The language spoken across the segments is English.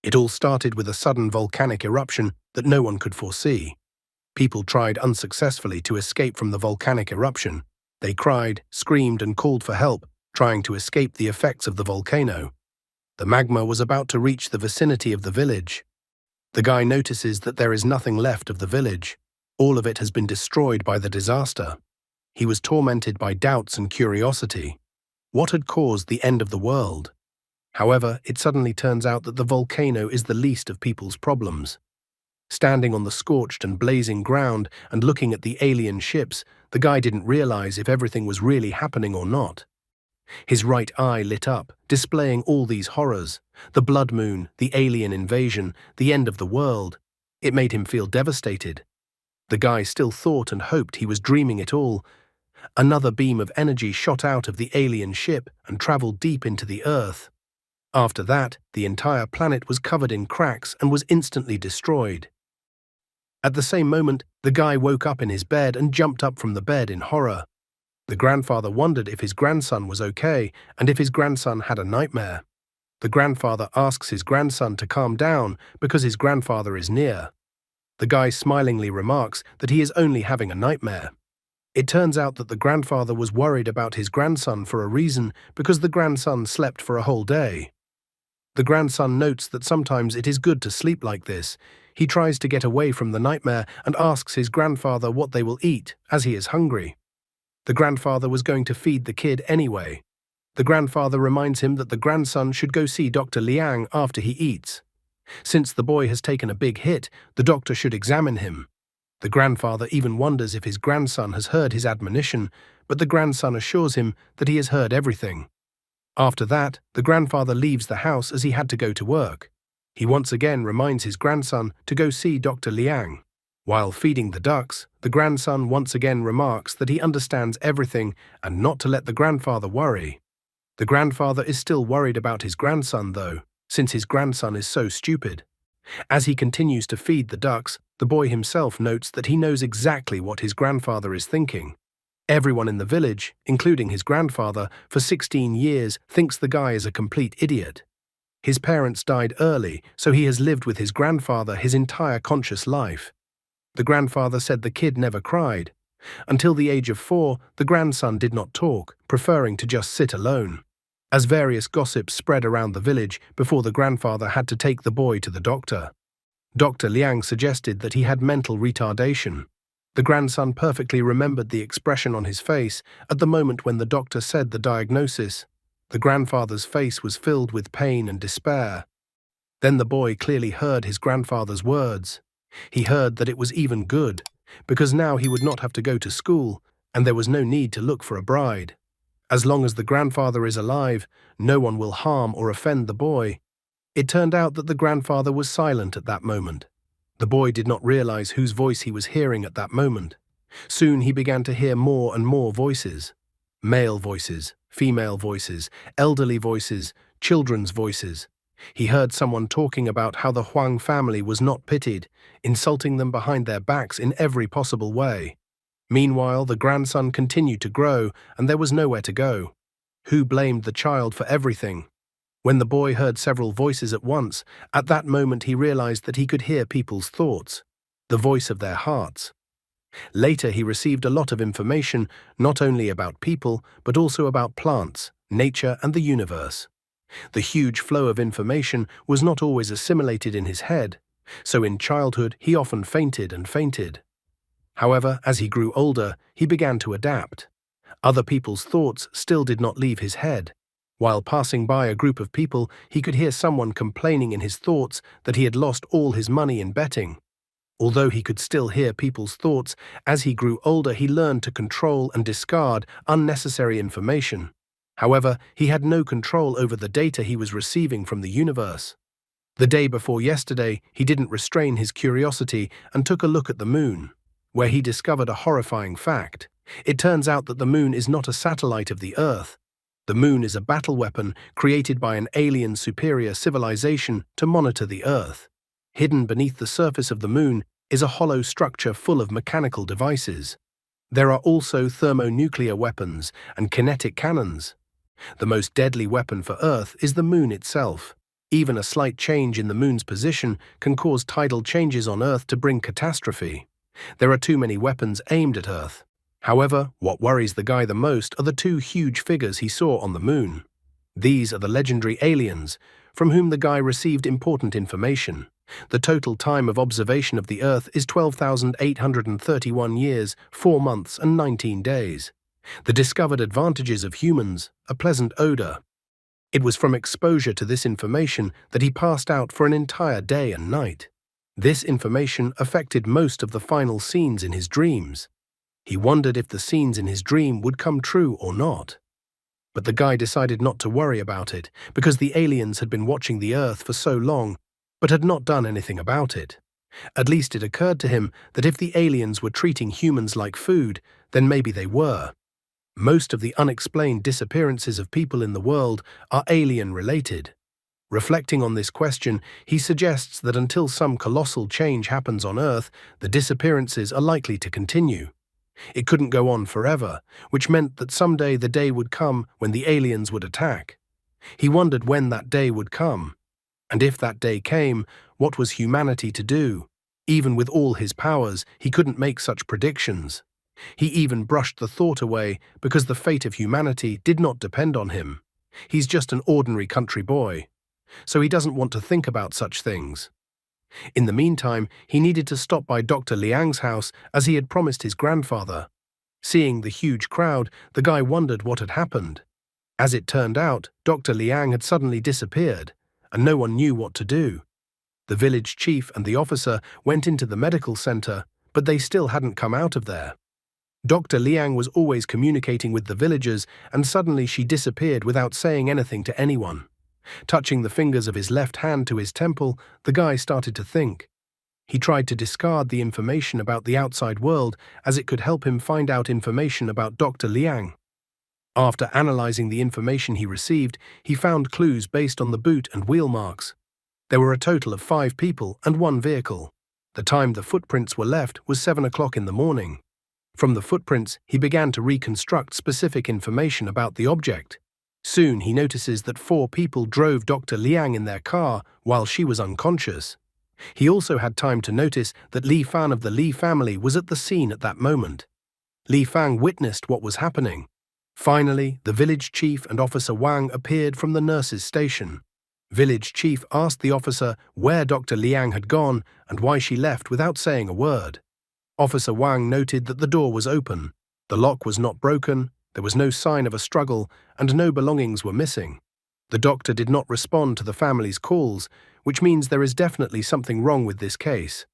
It all started with a sudden volcanic eruption that no one could foresee. People tried unsuccessfully to escape from the volcanic eruption. They cried, screamed, and called for help, trying to escape the effects of the volcano. The magma was about to reach the vicinity of the village. The guy notices that there is nothing left of the village. All of it has been destroyed by the disaster. He was tormented by doubts and curiosity. What had caused the end of the world? However, it suddenly turns out that the volcano is the least of people's problems. Standing on the scorched and blazing ground and looking at the alien ships, the guy didn't realize if everything was really happening or not. His right eye lit up, displaying all these horrors: the blood moon, the alien invasion, the end of the world. It made him feel devastated. The guy still thought and hoped he was dreaming it all. Another beam of energy shot out of the alien ship and traveled deep into the Earth. After that, the entire planet was covered in cracks and was instantly destroyed. At the same moment, the guy woke up in his bed and jumped up from the bed in horror. The grandfather wondered if his grandson was okay and if his grandson had a nightmare. The grandfather asks his grandson to calm down because his grandfather is near. The guy smilingly remarks that he is only having a nightmare. It turns out that the grandfather was worried about his grandson for a reason because the grandson slept for a whole day. The grandson notes that sometimes it is good to sleep like this. He tries to get away from the nightmare and asks his grandfather what they will eat, as he is hungry. The grandfather was going to feed the kid anyway. The grandfather reminds him that the grandson should go see Dr. Liang after he eats. Since the boy has taken a big hit, the doctor should examine him. The grandfather even wonders if his grandson has heard his admonition, but the grandson assures him that he has heard everything. After that, the grandfather leaves the house as he had to go to work. He once again reminds his grandson to go see Dr. Liang. While feeding the ducks, the grandson once again remarks that he understands everything and not to let the grandfather worry. The grandfather is still worried about his grandson, though, since his grandson is so stupid. As he continues to feed the ducks, the boy himself notes that he knows exactly what his grandfather is thinking. Everyone in the village, including his grandfather, for 16 years thinks the guy is a complete idiot. His parents died early, so he has lived with his grandfather his entire conscious life. The grandfather said the kid never cried. Until the age of 4, the grandson did not talk, preferring to just sit alone. As various gossips spread around the village before the grandfather had to take the boy to the doctor. Dr. Liang suggested that he had mental retardation. The grandson perfectly remembered the expression on his face at the moment when the doctor said the diagnosis. The grandfather's face was filled with pain and despair. Then the boy clearly heard his grandfather's words. He heard that it was even good, because now he would not have to go to school, and there was no need to look for a bride. As long as the grandfather is alive, no one will harm or offend the boy. It turned out that the grandfather was silent at that moment. The boy did not realize whose voice he was hearing at that moment. Soon he began to hear more and more voices. Male voices, female voices, elderly voices, children's voices. He heard someone talking about how the Huang family was not pitied, insulting them behind their backs in every possible way. Meanwhile, the grandson continued to grow, and there was nowhere to go. Who blamed the child for everything? When the boy heard several voices at once, at that moment he realized that he could hear people's thoughts, the voice of their hearts. Later he received a lot of information, not only about people, but also about plants, nature, and the universe. The huge flow of information was not always assimilated in his head, so in childhood he often fainted and fainted. However, as he grew older, he began to adapt. Other people's thoughts still did not leave his head. While passing by a group of people, he could hear someone complaining in his thoughts that he had lost all his money in betting. Although he could still hear people's thoughts, as he grew older he learned to control and discard unnecessary information. However, he had no control over the data he was receiving from the universe. The day before yesterday, he didn't restrain his curiosity and took a look at the moon, where he discovered a horrifying fact. It turns out that the moon is not a satellite of the Earth. The moon is a battle weapon created by an alien superior civilization to monitor the Earth. Hidden beneath the surface of the moon is a hollow structure full of mechanical devices. There are also thermonuclear weapons and kinetic cannons. The most deadly weapon for Earth is the moon itself. Even a slight change in the moon's position can cause tidal changes on Earth to bring catastrophe. There are too many weapons aimed at Earth. However, what worries the guy the most are the two huge figures he saw on the moon. These are the legendary aliens, from whom the guy received important information. The total time of observation of the Earth is 12,831 years, 4 months and 19 days. The discovered advantages of humans, a pleasant odor. It was from exposure to this information that he passed out for an entire day and night. This information affected most of the final scenes in his dreams. He wondered if the scenes in his dream would come true or not. But the guy decided not to worry about it because the aliens had been watching the Earth for so long but had not done anything about it. At least it occurred to him that if the aliens were treating humans like food, then maybe they were. Most of the unexplained disappearances of people in the world are alien-related. Reflecting on this question, he suggests that until some colossal change happens on Earth, the disappearances are likely to continue. It couldn't go on forever, which meant that someday the day would come when the aliens would attack. He wondered when that day would come. And if that day came, what was humanity to do? Even with all his powers, he couldn't make such predictions. He even brushed the thought away because the fate of humanity did not depend on him. He's just an ordinary country boy, so he doesn't want to think about such things. In the meantime, he needed to stop by Dr. Liang's house as he had promised his grandfather. Seeing the huge crowd, the guy wondered what had happened. As it turned out, Dr. Liang had suddenly disappeared, and no one knew what to do. The village chief and the officer went into the medical center, but they still hadn't come out of there. Dr. Liang was always communicating with the villagers, and suddenly she disappeared without saying anything to anyone. Touching the fingers of his left hand to his temple, the guy started to think. He tried to discard the information about the outside world as it could help him find out information about Dr. Liang. After analyzing the information he received, he found clues based on the boot and wheel marks. There were a total of 5 people and 1 vehicle. The time the footprints were left was 7 o'clock in the morning. From the footprints, he began to reconstruct specific information about the object. Soon he notices that 4 people drove Dr. Liang in their car while she was unconscious. He also had time to notice that Li Fan of the Li family was at the scene at that moment. Li Fan witnessed what was happening. Finally, the village chief and Officer Wang appeared from the nurse's station. Village chief asked the officer where Dr. Liang had gone and why she left without saying a word. Officer Wang noted that the door was open, the lock was not broken, there was no sign of a struggle, and no belongings were missing. The doctor did not respond to the family's calls, which means there is definitely something wrong with this case.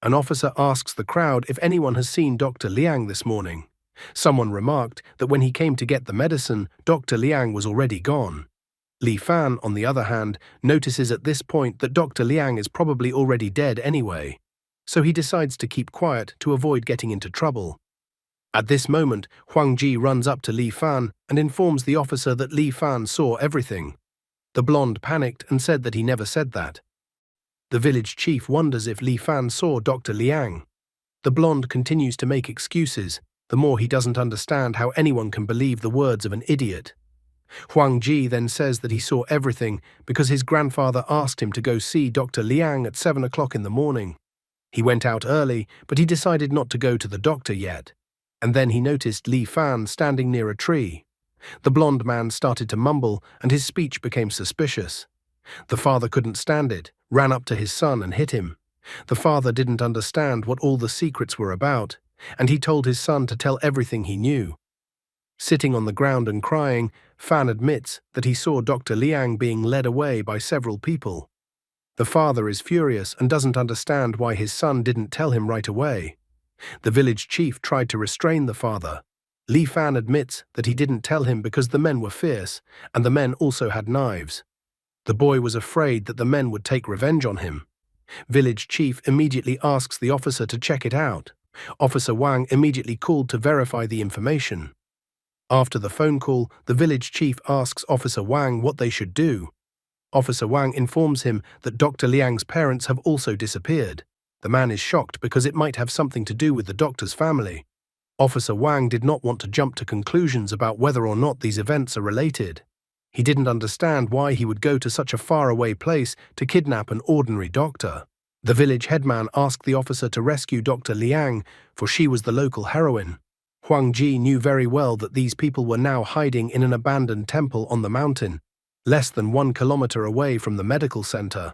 An officer asks the crowd if anyone has seen Dr. Liang this morning. Someone remarked that when he came to get the medicine, Dr. Liang was already gone. Li Fan, on the other hand, notices at this point that Dr. Liang is probably already dead anyway, so he decides to keep quiet to avoid getting into trouble. At this moment, Huang Ji runs up to Li Fan and informs the officer that Li Fan saw everything. The blonde panicked and said that he never said that. The village chief wonders if Li Fan saw Dr. Liang. The blonde continues to make excuses, the more he doesn't understand how anyone can believe the words of an idiot. Huang Ji then says that he saw everything because his grandfather asked him to go see Dr. Liang at 7 o'clock in the morning. He went out early, but he decided not to go to the doctor yet. And then he noticed Li Fan standing near a tree. The blonde man started to mumble, and his speech became suspicious. The father couldn't stand it, ran up to his son and hit him. The father didn't understand what all the secrets were about, and he told his son to tell everything he knew. Sitting on the ground and crying, Fan admits that he saw Dr. Liang being led away by several people. The father is furious and doesn't understand why his son didn't tell him right away. The village chief tried to restrain the father. Li Fan admits that he didn't tell him because the men were fierce, and the men also had knives. The boy was afraid that the men would take revenge on him. Village chief immediately asks the officer to check it out. Officer Wang immediately called to verify the information. After the phone call, the village chief asks Officer Wang what they should do. Officer Wang informs him that Dr. Liang's parents have also disappeared. The man is shocked because it might have something to do with the doctor's family. Officer Wang did not want to jump to conclusions about whether or not these events are related. He didn't understand why he would go to such a faraway place to kidnap an ordinary doctor. The village headman asked the officer to rescue Dr. Liang, for she was the local heroine. Huang Ji knew very well that these people were now hiding in an abandoned temple on the mountain, less than 1 kilometer away from the medical center.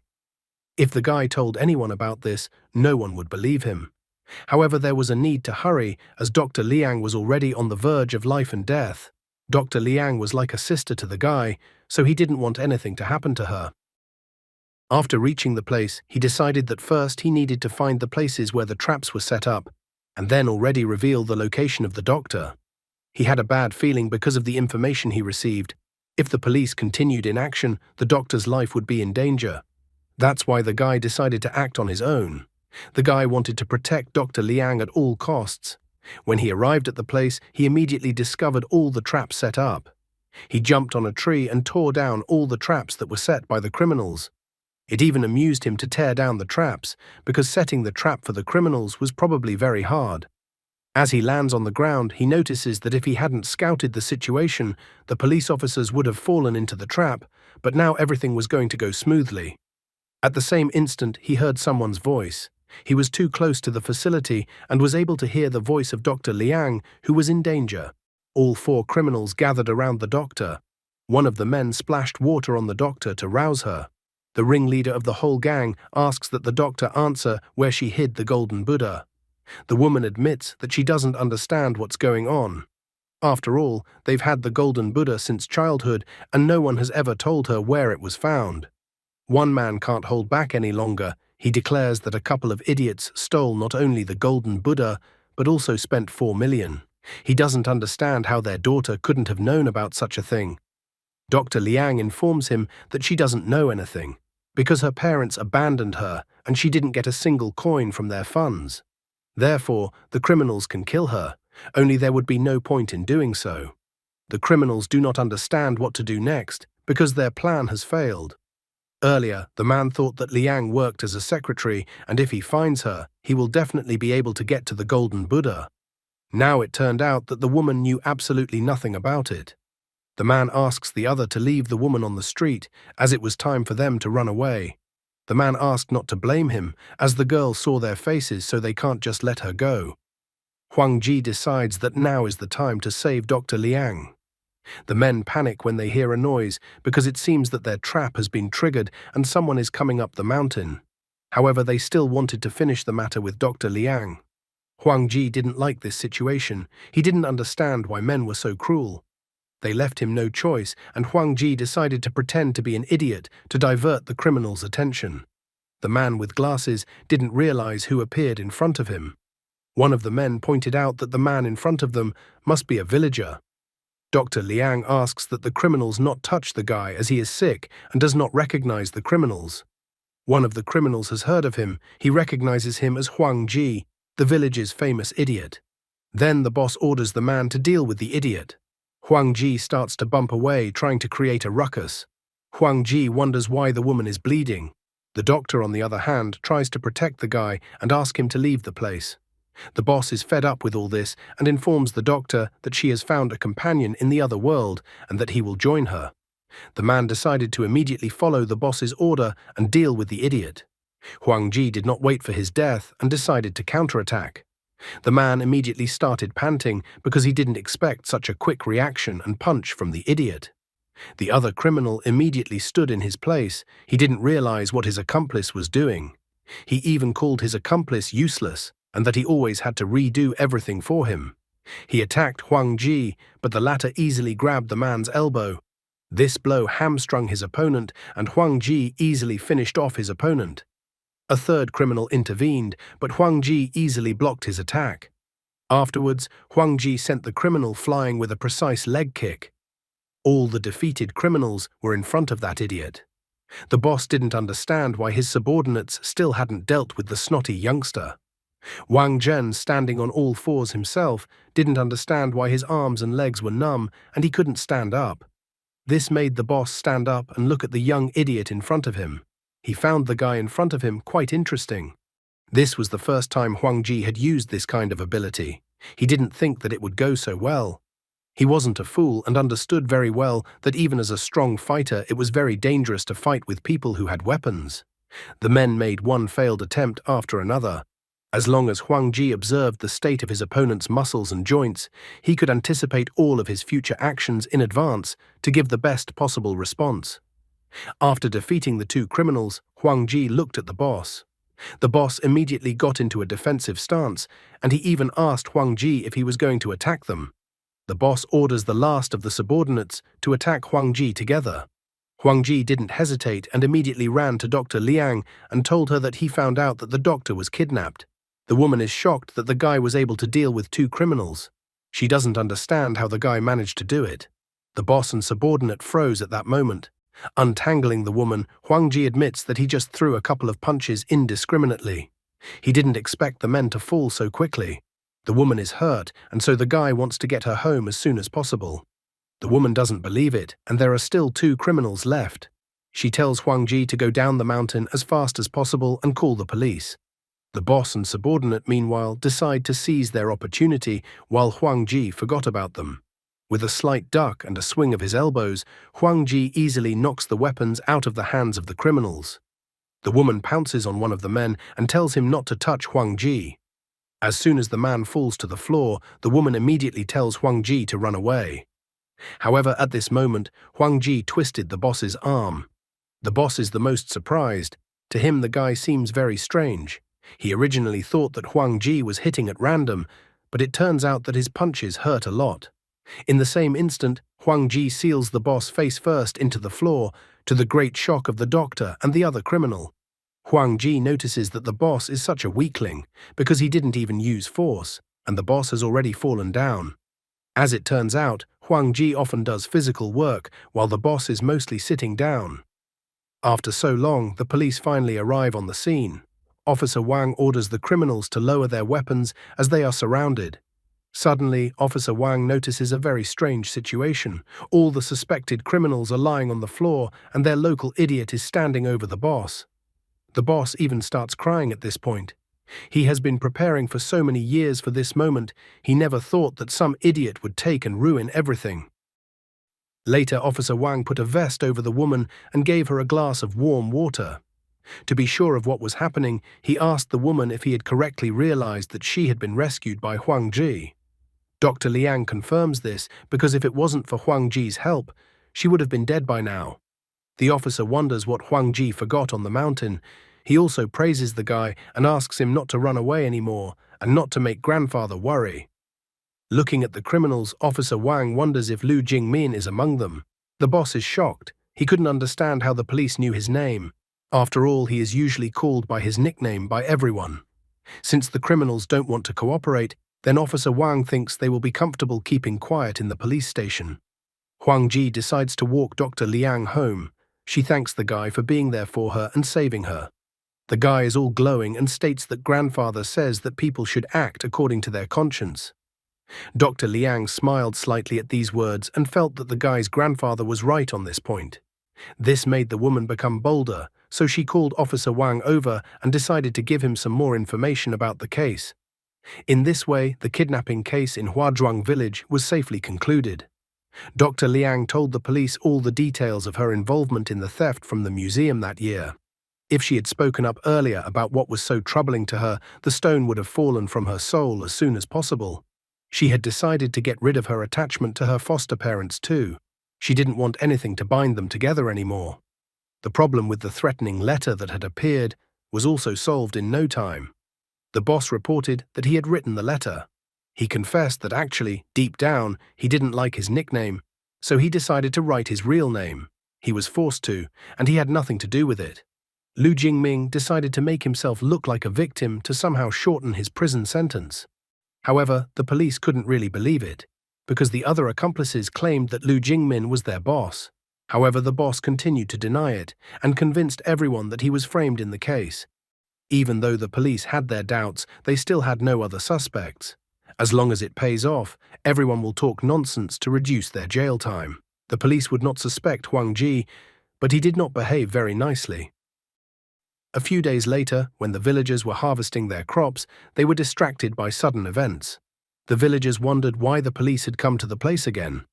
If the guy told anyone about this, no one would believe him. However, there was a need to hurry, as Dr. Liang was already on the verge of life and death. Dr. Liang was like a sister to the guy, so he didn't want anything to happen to her. After reaching the place, he decided that first he needed to find the places where the traps were set up, and then already reveal the location of the doctor. He had a bad feeling because of the information he received. If the police continued inaction, the doctor's life would be in danger. That's why the guy decided to act on his own. The guy wanted to protect Dr. Liang at all costs. When he arrived at the place, he immediately discovered all the traps set up. He jumped on a tree and tore down all the traps that were set by the criminals. It even amused him to tear down the traps, because setting the trap for the criminals was probably very hard. As he lands on the ground, he notices that if he hadn't scouted the situation, the police officers would have fallen into the trap, but now everything was going to go smoothly. At the same instant, he heard someone's voice. He was too close to the facility and was able to hear the voice of Dr. Liang, who was in danger. All 4 criminals gathered around the doctor. One of the men splashed water on the doctor to rouse her. The ringleader of the whole gang asks that the doctor answer where she hid the golden Buddha. The woman admits that she doesn't understand what's going on. After all, they've had the golden Buddha since childhood, and no one has ever told her where it was found. One man can't hold back any longer. He declares that a couple of idiots stole not only the golden Buddha, but also spent 4 million. He doesn't understand how their daughter couldn't have known about such a thing. Dr. Liang informs him that she doesn't know anything, because her parents abandoned her and she didn't get a single coin from their funds. Therefore, the criminals can kill her, only there would be no point in doing so. The criminals do not understand what to do next, because their plan has failed. Earlier, the man thought that Liang worked as a secretary, and if he finds her, he will definitely be able to get to the golden Buddha. Now it turned out that the woman knew absolutely nothing about it. The man asks the other to leave the woman on the street, as it was time for them to run away. The man asked not to blame him, as the girls saw their faces, so they can't just let her go. Huang Ji decides that now is the time to save Dr. Liang. The men panic when they hear a noise, because it seems that their trap has been triggered and someone is coming up the mountain. However, they still wanted to finish the matter with Dr. Liang. Huang Ji didn't like this situation. He didn't understand why men were so cruel. They left him no choice, and Huang Ji decided to pretend to be an idiot to divert the criminals' attention. The man with glasses didn't realize who appeared in front of him. One of the men pointed out that the man in front of them must be a villager. Dr. Liang asks that the criminals not touch the guy as he is sick and does not recognize the criminals. One of the criminals has heard of him. He recognizes him as Huang Ji, the village's famous idiot. Then the boss orders the man to deal with the idiot. Huang Ji starts to bump away, trying to create a ruckus. Huang Ji wonders why the woman is bleeding. The doctor, on the other hand, tries to protect the guy and ask him to leave the place. The boss is fed up with all this and informs the doctor that she has found a companion in the other world and that he will join her. The man decided to immediately follow the boss's order and deal with the idiot. Huang Ji did not wait for his death and decided to counterattack. The man immediately started panting because he didn't expect such a quick reaction and punch from the idiot. The other criminal immediately stood in his place. He didn't realize what his accomplice was doing. He even called his accomplice useless, and that he always had to redo everything for him. He attacked Huang Ji, but the latter easily grabbed the man's elbow. This blow hamstrung his opponent, and Huang Ji easily finished off his opponent. A third criminal intervened, but Huang Ji easily blocked his attack. Afterwards, Huang Ji sent the criminal flying with a precise leg kick. All the defeated criminals were in front of that idiot. The boss didn't understand why his subordinates still hadn't dealt with the snotty youngster. Wang Zhen, standing on all fours himself, didn't understand why his arms and legs were numb and he couldn't stand up. This made the boss stand up and look at the young idiot in front of him. He found the guy in front of him quite interesting. This was the first time Huang Ji had used this kind of ability. He didn't think that it would go so well. He wasn't a fool and understood very well that even as a strong fighter, it was very dangerous to fight with people who had weapons. The men made one failed attempt after another. As long as Huang Ji observed the state of his opponent's muscles and joints, he could anticipate all of his future actions in advance to give the best possible response. After defeating the two criminals, Huang Ji looked at the boss. The boss immediately got into a defensive stance, and he even asked Huang Ji if he was going to attack them. The boss orders the last of the subordinates to attack Huang Ji together. Huang Ji didn't hesitate and immediately ran to Dr. Liang and told her that he found out that the doctor was kidnapped. The woman is shocked that the guy was able to deal with two criminals. She doesn't understand how the guy managed to do it. The boss and subordinate froze at that moment. Untangling the woman, Huang Ji admits that he just threw a couple of punches indiscriminately. He didn't expect the men to fall so quickly. The woman is hurt, and so the guy wants to get her home as soon as possible. The woman doesn't believe it, and there are still two criminals left. She tells Huang Ji to go down the mountain as fast as possible and call the police. The boss and subordinate, meanwhile, decide to seize their opportunity while Huang Ji forgot about them. With a slight duck and a swing of his elbows, Huang Ji easily knocks the weapons out of the hands of the criminals. The woman pounces on one of the men and tells him not to touch Huang Ji. As soon as the man falls to the floor, the woman immediately tells Huang Ji to run away. However, at this moment, Huang Ji twisted the boss's arm. The boss is the most surprised. To him, the guy seems very strange. He originally thought that Huang Ji was hitting at random, but it turns out that his punches hurt a lot. In the same instant, Huang Ji seals the boss face first into the floor, to the great shock of the doctor and the other criminal. Huang Ji notices that the boss is such a weakling because he didn't even use force, and the boss has already fallen down. As it turns out, Huang Ji often does physical work while the boss is mostly sitting down. After so long, the police finally arrive on the scene. Officer Wang orders the criminals to lower their weapons as they are surrounded. Suddenly, Officer Wang notices a very strange situation. All the suspected criminals are lying on the floor, and their local idiot is standing over the boss. The boss even starts crying at this point. He has been preparing for so many years for this moment, he never thought that some idiot would take and ruin everything. Later, Officer Wang put a vest over the woman and gave her a glass of warm water. To be sure of what was happening, he asked the woman if he had correctly realized that she had been rescued by Huang Ji. Dr. Liang confirms this because if it wasn't for Huang Ji's help, she would have been dead by now. The officer wonders what Huang Ji forgot on the mountain. He also praises the guy and asks him not to run away anymore and not to make grandfather worry. Looking at the criminals, Officer Wang wonders if Lu Jingmin is among them. The boss is shocked. He couldn't understand how the police knew his name. After all, he is usually called by his nickname by everyone. Since the criminals don't want to cooperate, then Officer Wang thinks they will be comfortable keeping quiet in the police station. Huang Ji decides to walk Dr. Liang home. She thanks the guy for being there for her and saving her. The guy is all glowing and states that grandfather says that people should act according to their conscience. Dr. Liang smiled slightly at these words and felt that the guy's grandfather was right on this point. This made the woman become bolder, so she called Officer Wang over and decided to give him some more information about the case. In this way, the kidnapping case in Huazhuang village was safely concluded. Dr. Liang told the police all the details of her involvement in the theft from the museum that year. If she had spoken up earlier about what was so troubling to her, the stone would have fallen from her soul as soon as possible. She had decided to get rid of her attachment to her foster parents too. She didn't want anything to bind them together anymore. The problem with the threatening letter that had appeared was also solved in no time. The boss reported that he had written the letter. He confessed that actually, deep down, he didn't like his nickname, so he decided to write his real name. He was forced to, and he had nothing to do with it. Lu Jingming decided to make himself look like a victim to somehow shorten his prison sentence. However, the police couldn't really believe it, because the other accomplices claimed that Lu Jingmin was their boss. However, the boss continued to deny it and convinced everyone that he was framed in the case. Even though the police had their doubts, they still had no other suspects. As long as it pays off, everyone will talk nonsense to reduce their jail time. The police would not suspect Huang Ji, but he did not behave very nicely. A few days later, when the villagers were harvesting their crops, they were distracted by sudden events. The villagers wondered why the police had come to the place again.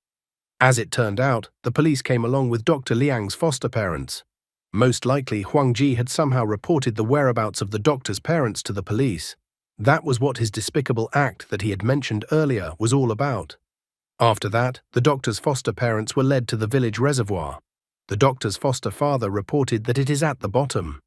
As it turned out, the police came along with Dr. Liang's foster parents. Most likely, Huang Ji had somehow reported the whereabouts of the doctor's parents to the police. That was what his despicable act that he had mentioned earlier was all about. After that, the doctor's foster parents were led to the village reservoir. The doctor's foster father reported that it is at the bottom.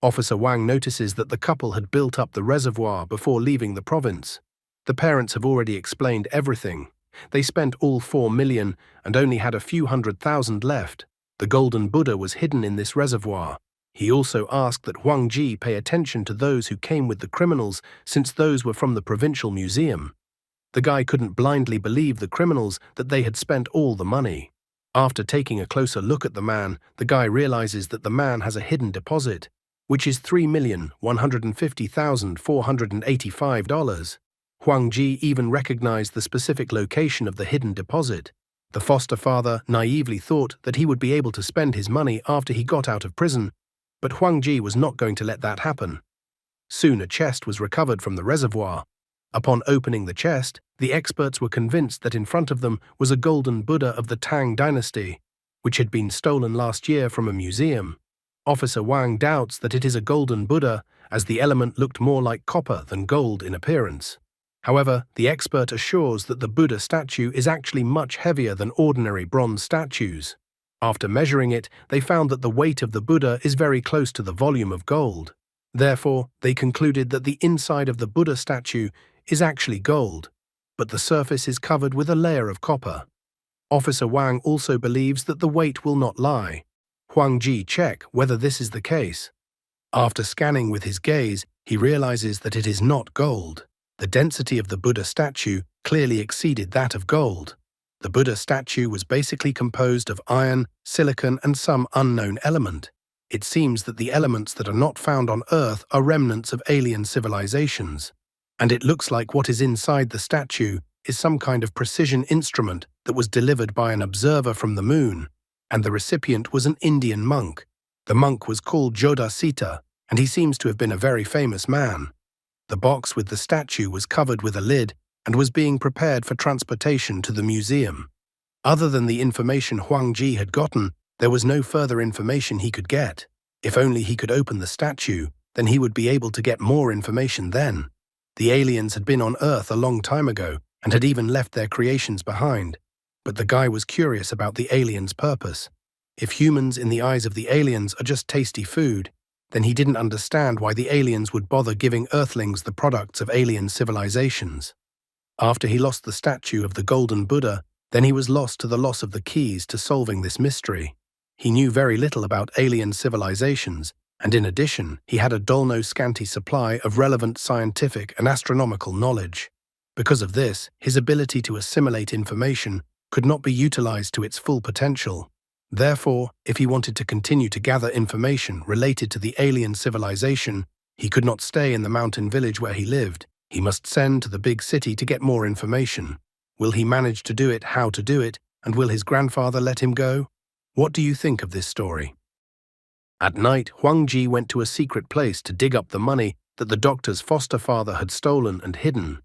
Officer Wang notices that the couple had built up the reservoir before leaving the province. The parents have already explained everything. They spent all 4 million and only had a few 100,000 left. The golden Buddha was hidden in this reservoir. He also asked that Huang Ji pay attention to those who came with the criminals, since those were from the provincial museum. The guy couldn't blindly believe the criminals that they had spent all the money. After taking a closer look at the man, the guy realizes that the man has a hidden deposit, which is $3,150,485. Huang Ji even recognized the specific location of the hidden deposit. The foster father naively thought that he would be able to spend his money after he got out of prison, but Huang Ji was not going to let that happen. Soon a chest was recovered from the reservoir. Upon opening the chest, the experts were convinced that in front of them was a golden Buddha of the Tang dynasty, which had been stolen last year from a museum. Officer Wang doubts that it is a golden Buddha, as the element looked more like copper than gold in appearance. However, the expert assures that the Buddha statue is actually much heavier than ordinary bronze statues. After measuring it, they found that the weight of the Buddha is very close to the volume of gold. Therefore, they concluded that the inside of the Buddha statue is actually gold, but the surface is covered with a layer of copper. Officer Wang also believes that the weight will not lie. Huang Ji check whether this is the case. After scanning with his gaze, he realizes that it is not gold. The density of the Buddha statue clearly exceeded that of gold. The Buddha statue was basically composed of iron, silicon, and some unknown element. It seems that the elements that are not found on Earth are remnants of alien civilizations. And it looks like what is inside the statue is some kind of precision instrument that was delivered by an observer from the moon, and the recipient was an Indian monk. The monk was called Jodasita, and he seems to have been a very famous man. The box with the statue was covered with a lid and was being prepared for transportation to the museum. Other than the information Huang Ji had gotten, there was no further information he could get. If only he could open the statue, then he would be able to get more information then. The aliens had been on Earth a long time ago and had even left their creations behind. But the guy was curious about the aliens' purpose. If humans in the eyes of the aliens are just tasty food, then he didn't understand why the aliens would bother giving Earthlings the products of alien civilizations. After he lost the statue of the golden Buddha, then he was lost to the loss of the keys to solving this mystery. He knew very little about alien civilizations, and in addition, he had a dull no scanty supply of relevant scientific and astronomical knowledge. Because of this, his ability to assimilate information could not be utilized to its full potential. Therefore, if he wanted to continue to gather information related to the alien civilization, he could not stay in the mountain village where he lived. He must send to the big city to get more information. Will he manage to do it, how to do it, and will his grandfather let him go? What do you think of this story? At night, Huang Ji went to a secret place to dig up the money that the doctor's foster father had stolen and hidden.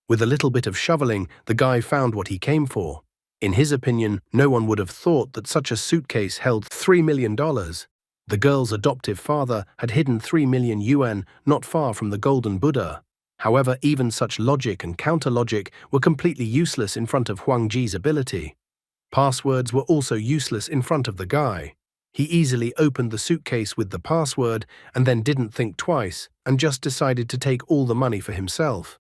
With a little bit of shoveling, the guy found what he came for. In his opinion, no one would have thought that such a suitcase held $3 million. The girl's adoptive father had hidden 3 million yuan not far from the golden Buddha. However, even such logic and counter-logic were completely useless in front of Huang Ji's ability. Passwords were also useless in front of the guy. He easily opened the suitcase with the password and then didn't think twice and just decided to take all the money for himself.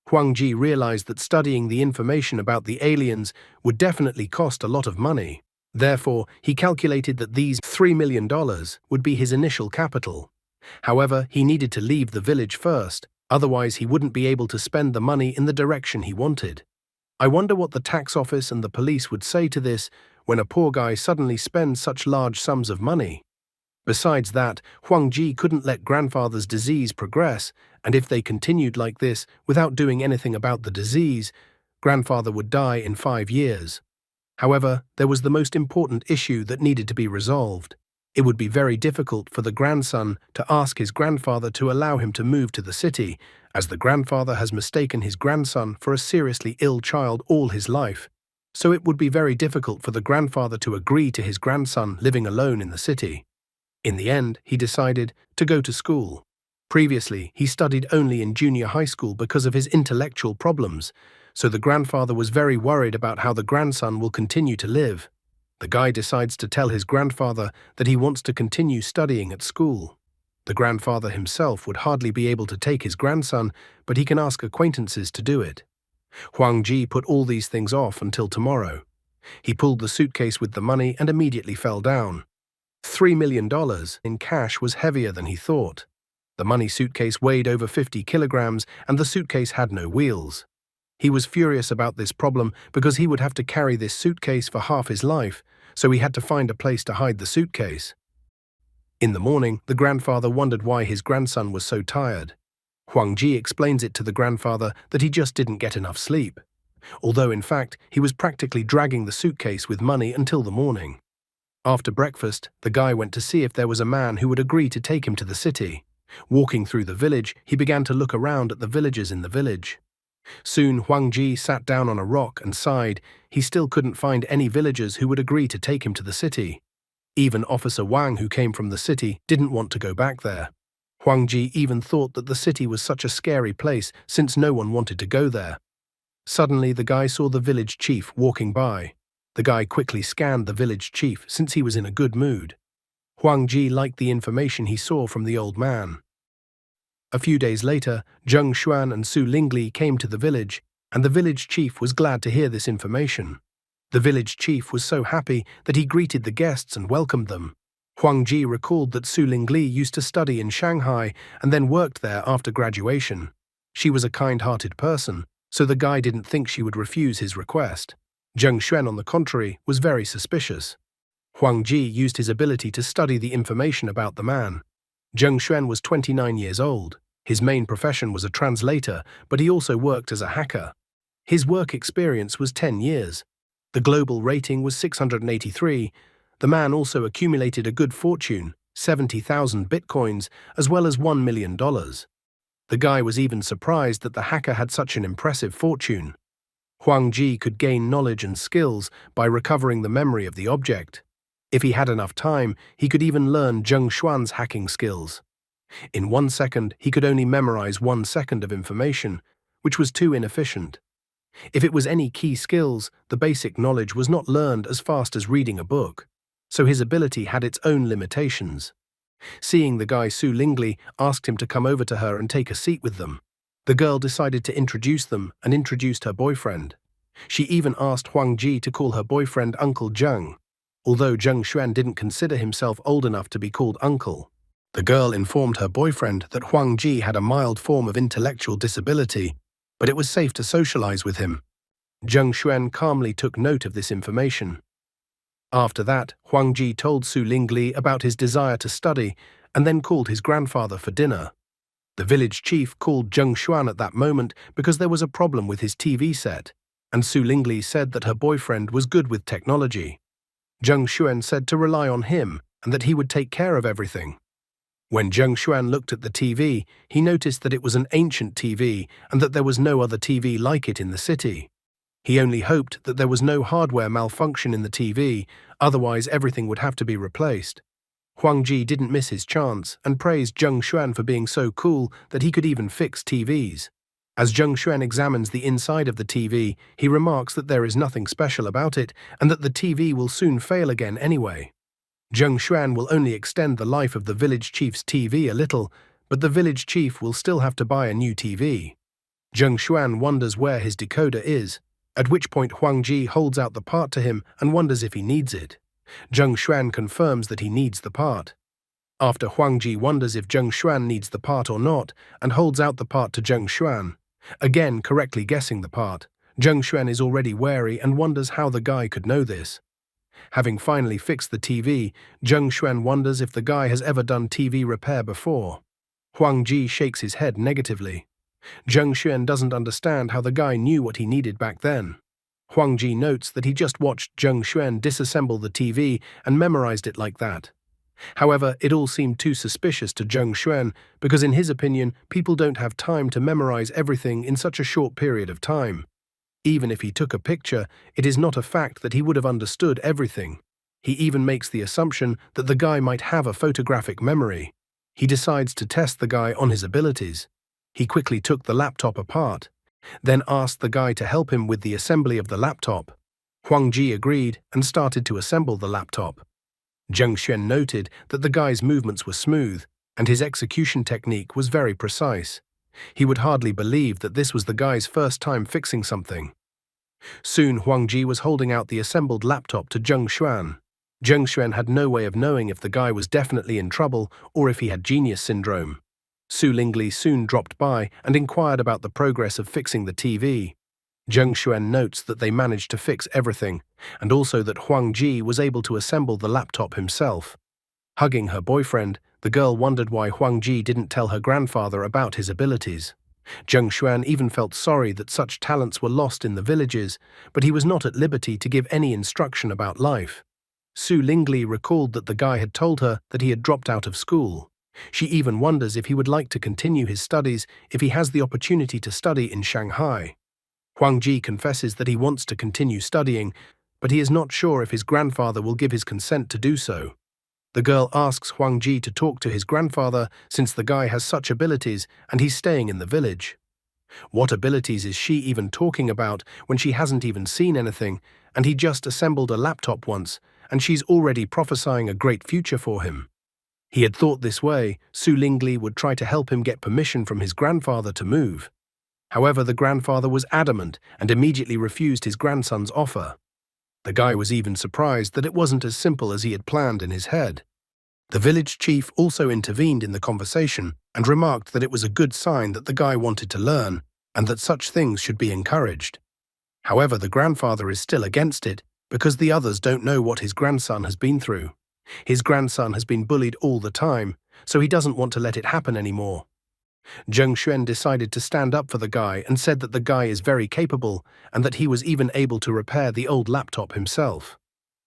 Huang Ji realized that studying the information about the aliens would definitely cost a lot of money. Therefore, he calculated that these $3 million would be his initial capital. However, he needed to leave the village first, otherwise he wouldn't be able to spend the money in the direction he wanted. I wonder what the tax office and the police would say to this when a poor guy suddenly spends such large sums of money. Besides that, Huang Ji couldn't let grandfather's disease progress, and if they continued like this without doing anything about the disease, grandfather would die in 5 years. However, there was the most important issue that needed to be resolved. It would be very difficult for the grandson to ask his grandfather to allow him to move to the city, as the grandfather has mistaken his grandson for a seriously ill child all his life. So it would be very difficult for the grandfather to agree to his grandson living alone in the city. In the end, he decided to go to school. Previously, he studied only in junior high school because of his intellectual problems, so the grandfather was very worried about how the grandson will continue to live. The guy decides to tell his grandfather that he wants to continue studying at school. The grandfather himself would hardly be able to take his grandson, but he can ask acquaintances to do it. Huang Ji put all these things off until tomorrow. He pulled the suitcase with the money and immediately fell down. $3 million in cash was heavier than he thought. The money suitcase weighed over 50 kilograms and the suitcase had no wheels. He was furious about this problem because he would have to carry this suitcase for half his life, so he had to find a place to hide the suitcase. In the morning, the grandfather wondered why his grandson was so tired. Huang Ji explains it to the grandfather that he just didn't get enough sleep, although in fact he was practically dragging the suitcase with money until the morning. After breakfast, the guy went to see if there was a man who would agree to take him to the city. Walking through the village, he began to look around at the villagers in the village. Soon Huang Ji sat down on a rock and sighed. He still couldn't find any villagers who would agree to take him to the city. Even Officer Wang, who came from the city, didn't want to go back there. Huang Ji even thought that the city was such a scary place since no one wanted to go there. Suddenly the guy saw the village chief walking by. The guy quickly scanned the village chief since he was in a good mood. Huang Ji liked the information he saw from the old man. A few days later, Zheng Xuan and Su Lingli came to the village, and the village chief was glad to hear this information. The village chief was so happy that he greeted the guests and welcomed them. Huang Ji recalled that Su Lingli used to study in Shanghai and then worked there after graduation. She was a kind-hearted person, so the guy didn't think she would refuse his request. Zheng Xuan, on the contrary, was very suspicious. Huang Ji used his ability to study the information about the man. Zheng Xuan was 29 years old. His main profession was a translator, but he also worked as a hacker. His work experience was 10 years. The global rating was 683. The man also accumulated a good fortune, 70,000 bitcoins, as well as $1 million. The guy was even surprised that the hacker had such an impressive fortune. Huang Ji could gain knowledge and skills by recovering the memory of the object. If he had enough time, he could even learn Zheng Xuan's hacking skills. In 1 second, he could only memorize 1 second of information, which was too inefficient. If it was any key skills, the basic knowledge was not learned as fast as reading a book, so his ability had its own limitations. Seeing the guy, Su Lingli asked him to come over to her and take a seat with them. The girl decided to introduce them and introduced her boyfriend. She even asked Huang Ji to call her boyfriend Uncle Zheng, although Zheng Xuan didn't consider himself old enough to be called uncle. The girl informed her boyfriend that Huang Ji had a mild form of intellectual disability, but it was safe to socialize with him. Zheng Xuan calmly took note of this information. After that, Huang Ji told Su Lingli about his desire to study and then called his grandfather for dinner. The village chief called Zheng Xuan at that moment because there was a problem with his TV set, and Su Lingli said that her boyfriend was good with technology. Zheng Xuan said to rely on him and that he would take care of everything. When Zheng Xuan looked at the TV, he noticed that it was an ancient TV and that there was no other TV like it in the city. He only hoped that there was no hardware malfunction in the TV, otherwise everything would have to be replaced. Huang Ji didn't miss his chance and praised Zheng Xuan for being so cool that he could even fix TVs. As Zheng Xuan examines the inside of the TV, he remarks that there is nothing special about it and that the TV will soon fail again anyway. Zheng Xuan will only extend the life of the village chief's TV a little, but the village chief will still have to buy a new TV. Zheng Xuan wonders where his decoder is, at which point Huang Ji holds out the part to him and wonders if he needs it. Zheng Xuan confirms that he needs the part. After Huang Ji wonders if Zheng Xuan needs the part or not and holds out the part to Zheng Xuan, again correctly guessing the part, Zheng Xuan is already wary and wonders how the guy could know this. Having finally fixed the TV, Zheng Xuan wonders if the guy has ever done TV repair before. Huang Ji shakes his head negatively. Zheng Xuan doesn't understand how the guy knew what he needed back then. Huang Ji notes that he just watched Zheng Xuan disassemble the TV and memorized it like that. However, it all seemed too suspicious to Zheng Xuan because in his opinion, people don't have time to memorize everything in such a short period of time. Even if he took a picture, it is not a fact that he would have understood everything. He even makes the assumption that the guy might have a photographic memory. He decides to test the guy on his abilities. He quickly took the laptop apart, then asked the guy to help him with the assembly of the laptop. Huang Ji agreed and started to assemble the laptop. Zheng Xuan noted that the guy's movements were smooth, and his execution technique was very precise. He would hardly believe that this was the guy's first time fixing something. Soon Huang Ji was holding out the assembled laptop to Zheng Xuan. Zheng Xuan had no way of knowing if the guy was definitely in trouble or if he had genius syndrome. Su Lingli soon dropped by and inquired about the progress of fixing the TV. Zheng Xuan notes that they managed to fix everything, and also that Huang Ji was able to assemble the laptop himself. Hugging her boyfriend, the girl wondered why Huang Ji didn't tell her grandfather about his abilities. Zheng Xuan even felt sorry that such talents were lost in the villages, but he was not at liberty to give any instruction about life. Su Lingli recalled that the guy had told her that he had dropped out of school. She even wonders if he would like to continue his studies if he has the opportunity to study in Shanghai. Huang Ji confesses that he wants to continue studying, but he is not sure if his grandfather will give his consent to do so. The girl asks Huang Ji to talk to his grandfather since the guy has such abilities and he's staying in the village. What abilities is she even talking about when she hasn't even seen anything, and he just assembled a laptop once, and she's already prophesying a great future for him? He had thought this way, Su Lingli would try to help him get permission from his grandfather to move. However, the grandfather was adamant and immediately refused his grandson's offer. The guy was even surprised that it wasn't as simple as he had planned in his head. The village chief also intervened in the conversation and remarked that it was a good sign that the guy wanted to learn and that such things should be encouraged. However, the grandfather is still against it because the others don't know what his grandson has been through. His grandson has been bullied all the time, so he doesn't want to let it happen anymore. Zheng Xuan decided to stand up for the guy and said that the guy is very capable and that he was even able to repair the old laptop himself.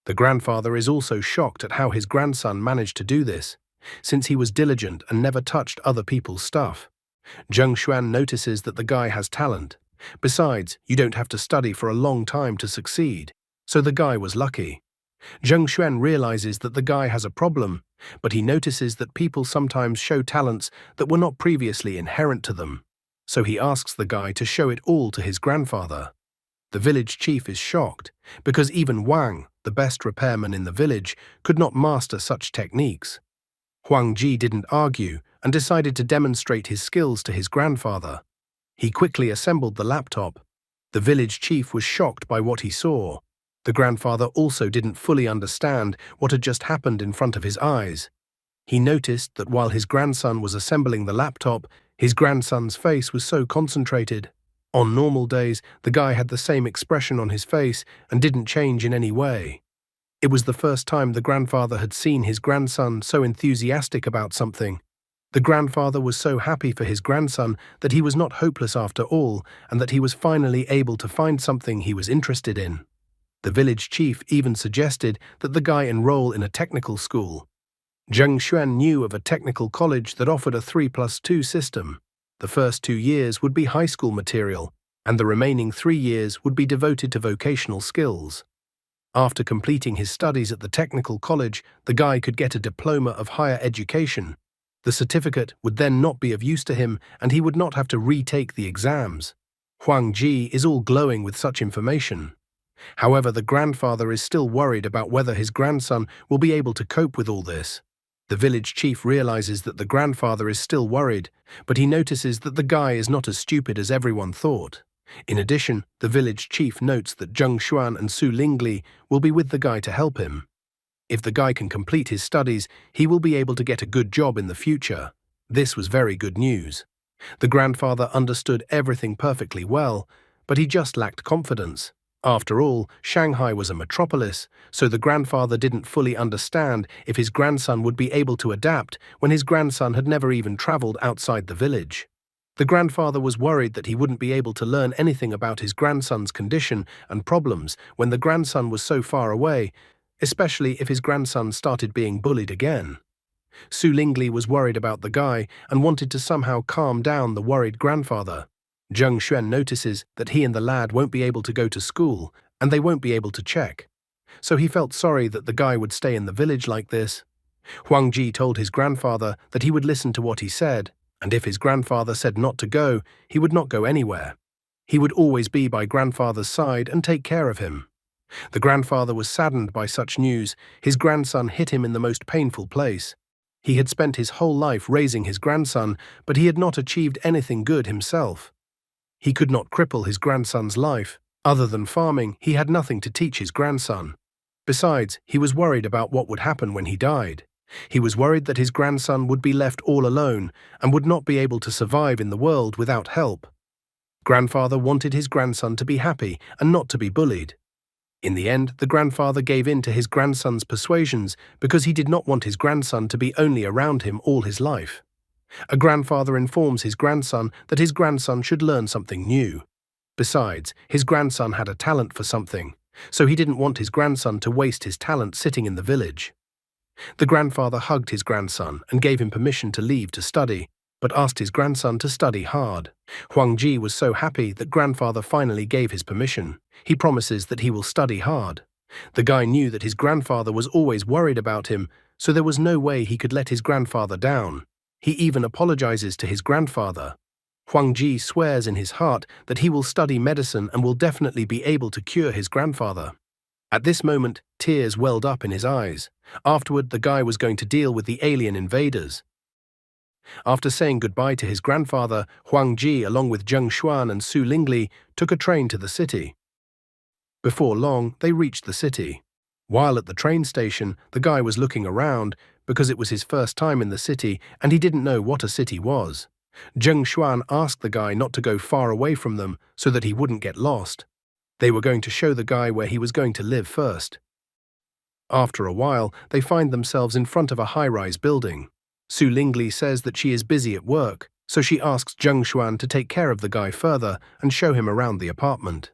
The grandfather is also shocked at how his grandson managed to do this, since he was diligent and never touched other people's stuff. Zheng Xuan notices that the guy has talent. Besides, you don't have to study for a long time to succeed, so the guy was lucky. Zheng Xuan realizes that the guy has a problem, but he notices that people sometimes show talents that were not previously inherent to them. So he asks the guy to show it all to his grandfather. The village chief is shocked, because even Wang, the best repairman in the village, could not master such techniques. Huang Ji didn't argue and decided to demonstrate his skills to his grandfather. He quickly assembled the laptop. The village chief was shocked by what he saw. The grandfather also didn't fully understand what had just happened in front of his eyes. He noticed that while his grandson was assembling the laptop, his grandson's face was so concentrated. On normal days, the guy had the same expression on his face and didn't change in any way. It was the first time the grandfather had seen his grandson so enthusiastic about something. The grandfather was so happy for his grandson that he was not hopeless after all, and that he was finally able to find something he was interested in. The village chief even suggested that the guy enroll in a technical school. Zheng Xuan knew of a technical college that offered a 3+2 system. The first 2 years would be high school material, and the remaining 3 years would be devoted to vocational skills. After completing his studies at the technical college, the guy could get a diploma of higher education. The certificate would then not be of use to him, and he would not have to retake the exams. Huang Ji is all glowing with such information. However, the grandfather is still worried about whether his grandson will be able to cope with all this. The village chief realizes that the grandfather is still worried, but he notices that the guy is not as stupid as everyone thought. In addition, the village chief notes that Zheng Xuan and Su Lingli will be with the guy to help him. If the guy can complete his studies, he will be able to get a good job in the future. This was very good news. The grandfather understood everything perfectly well, but he just lacked confidence. After all, Shanghai was a metropolis, so the grandfather didn't fully understand if his grandson would be able to adapt when his grandson had never even traveled outside the village. The grandfather was worried that he wouldn't be able to learn anything about his grandson's condition and problems when the grandson was so far away, especially if his grandson started being bullied again. Su Lingli was worried about the guy and wanted to somehow calm down the worried grandfather. Zheng Xuan notices that he and the lad won't be able to go to school and they won't be able to check. So he felt sorry that the guy would stay in the village like this. Huang Ji told his grandfather that he would listen to what he said, and if his grandfather said not to go, he would not go anywhere. He would always be by grandfather's side and take care of him. The grandfather was saddened by such news. His grandson hit him in the most painful place. He had spent his whole life raising his grandson, but he had not achieved anything good himself. He could not cripple his grandson's life. Other than farming, he had nothing to teach his grandson. Besides, he was worried about what would happen when he died. He was worried that his grandson would be left all alone and would not be able to survive in the world without help. Grandfather wanted his grandson to be happy and not to be bullied. In the end, the grandfather gave in to his grandson's persuasions because he did not want his grandson to be only around him all his life. A grandfather informs his grandson that his grandson should learn something new. Besides, his grandson had a talent for something, so he didn't want his grandson to waste his talent sitting in the village. The grandfather hugged his grandson and gave him permission to leave to study, but asked his grandson to study hard. Huang Ji was so happy that grandfather finally gave his permission. He promises that he will study hard. The guy knew that his grandfather was always worried about him, so there was no way he could let his grandfather down. He even apologizes to his grandfather. Huang Ji swears in his heart that he will study medicine and will definitely be able to cure his grandfather. At this moment, tears welled up in his eyes. Afterward, the guy was going to deal with the alien invaders. After saying goodbye to his grandfather, Huang Ji, along with Zheng Xuan and Su Lingli, took a train to the city. Before long, they reached the city. While at the train station, the guy was looking around because it was his first time in the city and he didn't know what a city was. Zheng Xuan asked the guy not to go far away from them so that he wouldn't get lost. They were going to show the guy where he was going to live first. After a while, they find themselves in front of a high-rise building. Su Lingli says that she is busy at work, so she asks Zheng Xuan to take care of the guy further and show him around the apartment.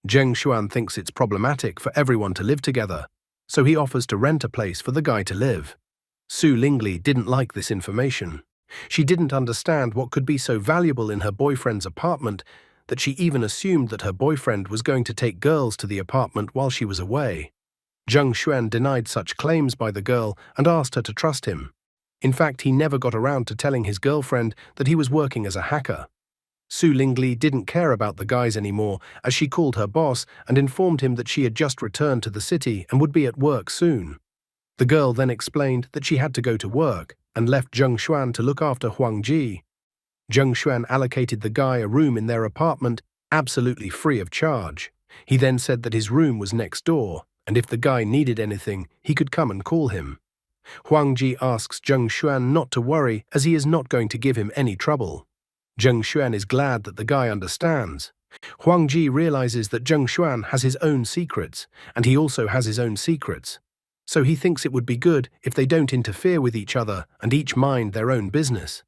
Zheng Xuan thinks it's problematic for everyone to live together, so he offers to rent a place for the guy to live. Su Lingli didn't like this information. She didn't understand what could be so valuable in her boyfriend's apartment that she even assumed that her boyfriend was going to take girls to the apartment while she was away. Zheng Xuan denied such claims by the girl and asked her to trust him. In fact, he never got around to telling his girlfriend that he was working as a hacker. Su Lingli didn't care about the guys anymore as she called her boss and informed him that she had just returned to the city and would be at work soon. The girl then explained that she had to go to work and left Zheng Xuan to look after Huang Ji. Zheng Xuan allocated the guy a room in their apartment absolutely free of charge. He then said that his room was next door, and if the guy needed anything, he could come and call him. Huang Ji asks Zheng Xuan not to worry as he is not going to give him any trouble. Zheng Xuan is glad that the guy understands. Huang Ji realizes that Zheng Xuan has his own secrets, and he also has his own secrets. So he thinks it would be good if they don't interfere with each other and each mind their own business.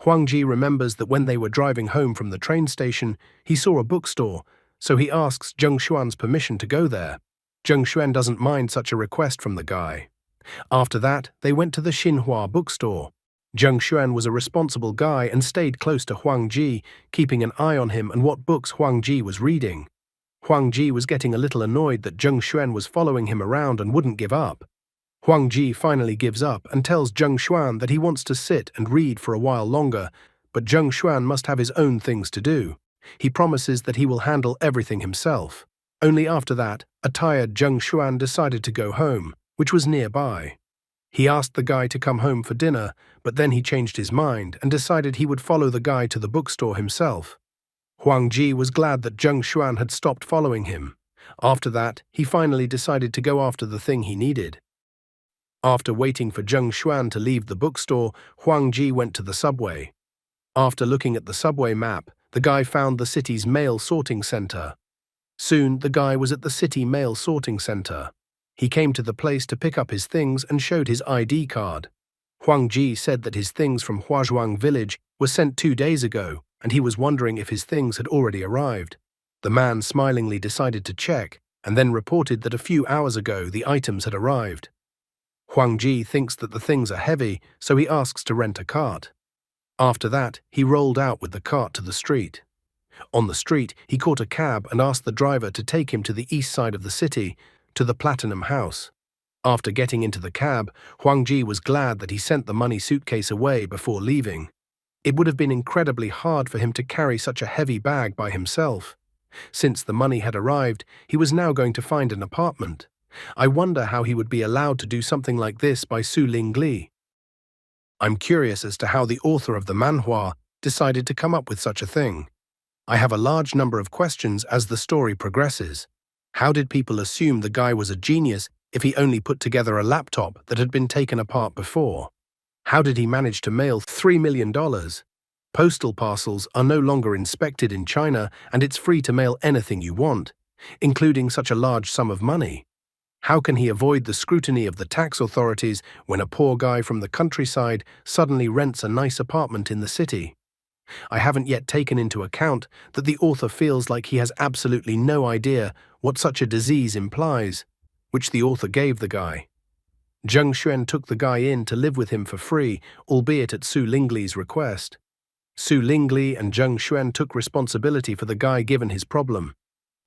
Huang Ji remembers that when they were driving home from the train station, he saw a bookstore, so he asks Zheng Xuan's permission to go there. Zheng Xuan doesn't mind such a request from the guy. After that, they went to the Xinhua bookstore. Zheng Xuan was a responsible guy and stayed close to Huang Ji, keeping an eye on him and what books Huang Ji was reading. Huang Ji was getting a little annoyed that Zheng Xuan was following him around and wouldn't give up. Huang Ji finally gives up and tells Zheng Xuan that he wants to sit and read for a while longer, but Zheng Xuan must have his own things to do. He promises that he will handle everything himself. Only after that, a tired Zheng Xuan decided to go home, which was nearby. He asked the guy to come home for dinner, but then he changed his mind and decided he would follow the guy to the bookstore himself. Huang Ji was glad that Zheng Xuan had stopped following him. After that, he finally decided to go after the thing he needed. After waiting for Zheng Xuan to leave the bookstore, Huang Ji went to the subway. After looking at the subway map, the guy found the city's mail sorting center. Soon, the guy was at the city mail sorting center. He came to the place to pick up his things and showed his ID card. Huang Ji said that his things from Huazhuang village were sent 2 days ago, and he was wondering if his things had already arrived. The man smilingly decided to check, and then reported that a few hours ago the items had arrived. Huang Ji thinks that the things are heavy, so he asks to rent a cart. After that, he rolled out with the cart to the street. On the street, he caught a cab and asked the driver to take him to the east side of the city, to the Platinum House. After getting into the cab, Huang Ji was glad that he sent the money suitcase away before leaving. It would have been incredibly hard for him to carry such a heavy bag by himself. Since the money had arrived, he was now going to find an apartment. I wonder how he would be allowed to do something like this by Su Lingli. I'm curious as to how the author of the manhwa decided to come up with such a thing. I have a large number of questions as the story progresses. How did people assume the guy was a genius if he only put together a laptop that had been taken apart before? How did he manage to mail $3 million? Postal parcels are no longer inspected in China, and it's free to mail anything you want, including such a large sum of money. How can he avoid the scrutiny of the tax authorities when a poor guy from the countryside suddenly rents a nice apartment in the city? I haven't yet taken into account that the author feels like he has absolutely no idea what such a disease implies, which the author gave the guy. Zheng Xuan took the guy in to live with him for free, albeit at Su Lingli's request. Su Lingli and Zheng Xuan took responsibility for the guy given his problem.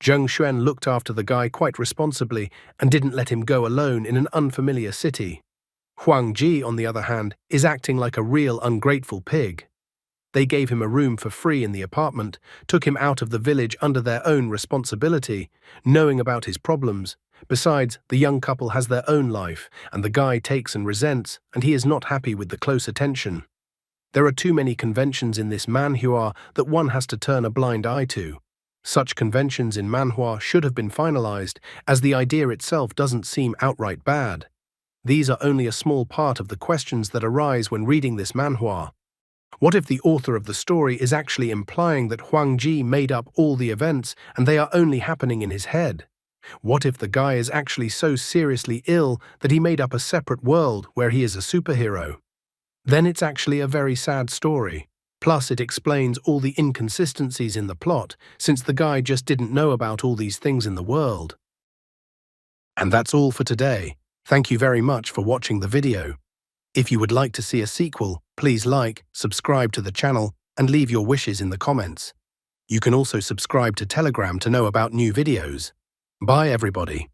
Zheng Xuan looked after the guy quite responsibly and didn't let him go alone in an unfamiliar city. Huang Ji, on the other hand, is acting like a real ungrateful pig. They gave him a room for free in the apartment, took him out of the village under their own responsibility, knowing about his problems. Besides, the young couple has their own life, and the guy takes and resents, and he is not happy with the close attention. There are too many conventions in this manhwa that one has to turn a blind eye to. Such conventions in manhwa should have been finalized, as the idea itself doesn't seem outright bad. These are only a small part of the questions that arise when reading this manhwa. What if the author of the story is actually implying that Huang Ji made up all the events and they are only happening in his head? What if the guy is actually so seriously ill that he made up a separate world where he is a superhero? Then it's actually a very sad story. Plus, it explains all the inconsistencies in the plot, since the guy just didn't know about all these things in the world. And that's all for today. Thank you very much for watching the video. If you would like to see a sequel, please like, subscribe to the channel, and leave your wishes in the comments. You can also subscribe to Telegram to know about new videos. Bye everybody.